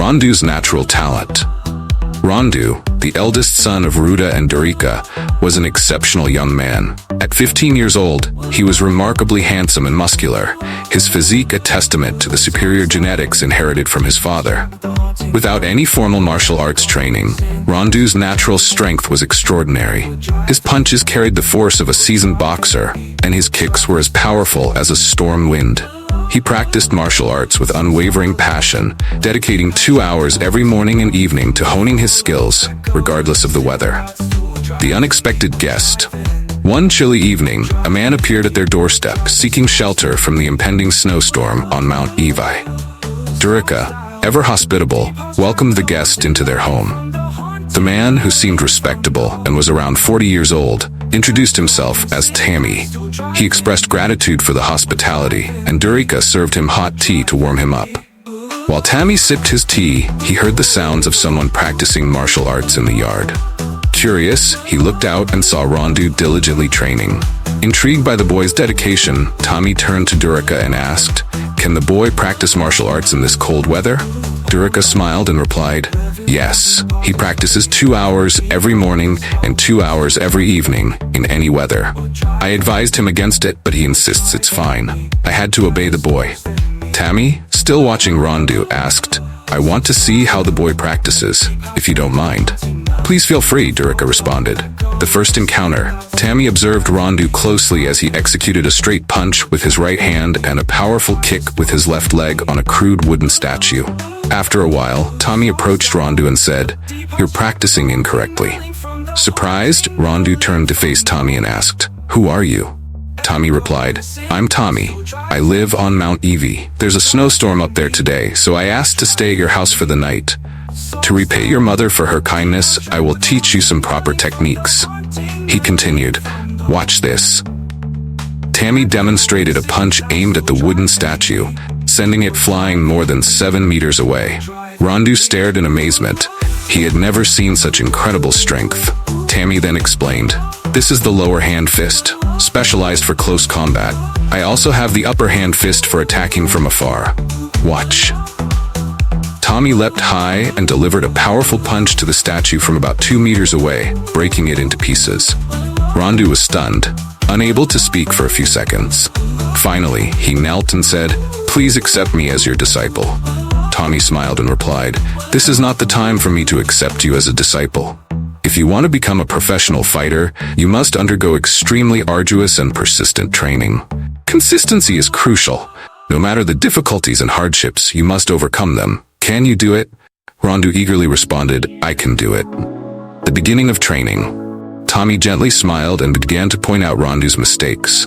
Rondu's natural talent. Rondu, the eldest son of Ruda and Durika, was an exceptional young man. At 15 years old, he was remarkably handsome and muscular, his physique a testament to the superior genetics inherited from his father. Without any formal martial arts training, Rondu's natural strength was extraordinary. His punches carried the force of a seasoned boxer, and his kicks were as powerful as a storm wind. He practiced martial arts with unwavering passion, dedicating 2 hours every morning and evening to honing his skills, regardless of the weather. The unexpected guest. One chilly evening, a man appeared at their doorstep, seeking shelter from the impending snowstorm on Mount Evi. Durika, ever hospitable, welcomed the guest into their home. The man, who seemed respectable and was around 40 years old, introduced himself as Tammy. He expressed gratitude for the hospitality, and Durika served him hot tea to warm him up. While Tammy sipped his tea, he heard the sounds of someone practicing martial arts in the yard. Curious, he looked out and saw Rondu diligently training. Intrigued by the boy's dedication, Tammy turned to Durika and asked, "Can the boy practice martial arts in this cold weather?" Durika smiled and replied, "Yes, he practices 2 hours every morning and 2 hours every evening in any weather. I advised him against it, but he insists it's fine. I had to obey the boy." Tammy, still watching Rondu, asked, "I want to see how the boy practices, if you don't mind." "Please feel free," Durika responded. The first encounter, Tammy observed Rondu closely as he executed a straight punch with his right hand and a powerful kick with his left leg on a crude wooden statue. After a while, Tammy approached Rondu and said, "You're practicing incorrectly." Surprised, Rondu turned to face Tammy and asked, "Who are you?" Tammy replied, "I'm Tommy. I live on Mount Evi. There's a snowstorm up there today, so I asked to stay at your house for the night. To repay your mother for her kindness, I will teach you some proper techniques." He continued, "Watch this." Tammy demonstrated a punch aimed at the wooden statue, sending it flying more than 7 meters away. Rondu stared in amazement. He had never seen such incredible strength. Tammy then explained, "This is the lower hand fist, specialized for close combat. I also have the upper hand fist for attacking from afar. Watch." Tommy leapt high and delivered a powerful punch to the statue from about 2 meters away, breaking it into pieces. Rondu was stunned, unable to speak for a few seconds. Finally, he knelt and said, "Please accept me as your disciple." Tommy smiled and replied, "This is not the time for me to accept you as a disciple. If you want to become a professional fighter, you must undergo extremely arduous and persistent training. Consistency is crucial. No matter the difficulties and hardships, you must overcome them. Can you do it?" Rondu eagerly responded, "I can do it." The beginning of training. Tommy gently smiled and began to point out Rondu's mistakes.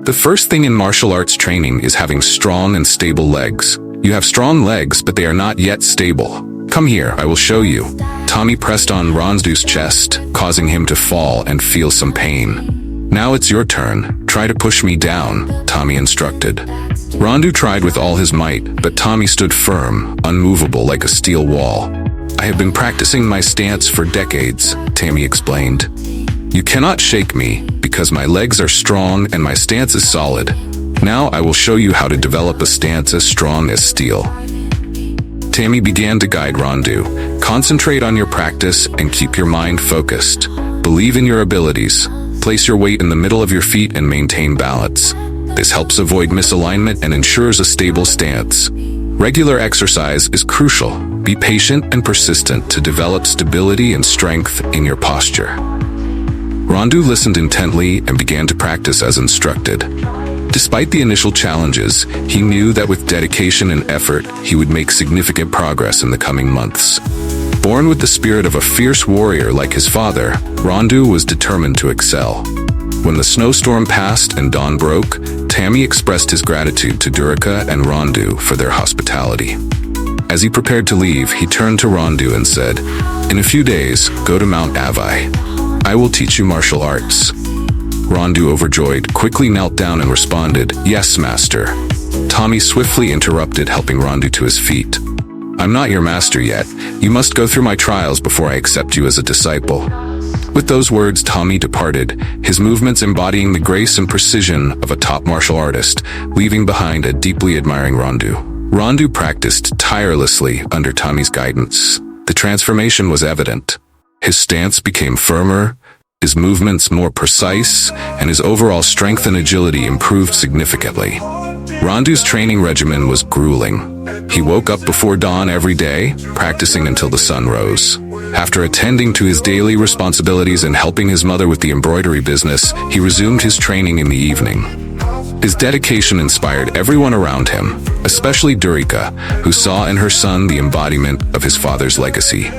"The first thing in martial arts training is having strong and stable legs. You have strong legs, but they are not yet stable. Come here, I will show you." Tommy pressed on Rondu's chest, causing him to fall and feel some pain. "Now it's your turn. Try to push me down," Tommy instructed. Rondu tried with all his might, but Tommy stood firm, unmovable like a steel wall. "I have been practicing my stance for decades," Tammy explained. "You cannot shake me, because my legs are strong and my stance is solid. Now I will show you how to develop a stance as strong as steel." Tammy began to guide Rondu. "Concentrate on your practice and keep your mind focused. Believe in your abilities. Place your weight in the middle of your feet and maintain balance. This helps avoid misalignment and ensures a stable stance. Regular exercise is crucial. Be patient and persistent to develop stability and strength in your posture." Rondu listened intently and began to practice as instructed. Despite the initial challenges, he knew that with dedication and effort, he would make significant progress in the coming months. Born with the spirit of a fierce warrior like his father, Rondu was determined to excel. When the snowstorm passed and dawn broke, Tammy expressed his gratitude to Durika and Rondu for their hospitality. As he prepared to leave, he turned to Rondu and said, "In a few days, go to Mount Evi. I will teach you martial arts." Rondu, overjoyed, quickly knelt down and responded, "Yes, master." Tommy swiftly interrupted, helping Rondu to his feet. "I'm not your master yet. You must go through my trials before I accept you as a disciple." With those words, Tommy departed, his movements embodying the grace and precision of a top martial artist, leaving behind a deeply admiring Rondu. Rondu practiced tirelessly under Tommy's guidance. The transformation was evident. His stance became firmer, his movements more precise, and his overall strength and agility improved significantly. Rondu's training regimen was grueling. He woke up before dawn every day, practicing until the sun rose. After attending to his daily responsibilities and helping his mother with the embroidery business, he resumed his training in the evening. His dedication inspired everyone around him, especially Durika, who saw in her son the embodiment of his father's legacy.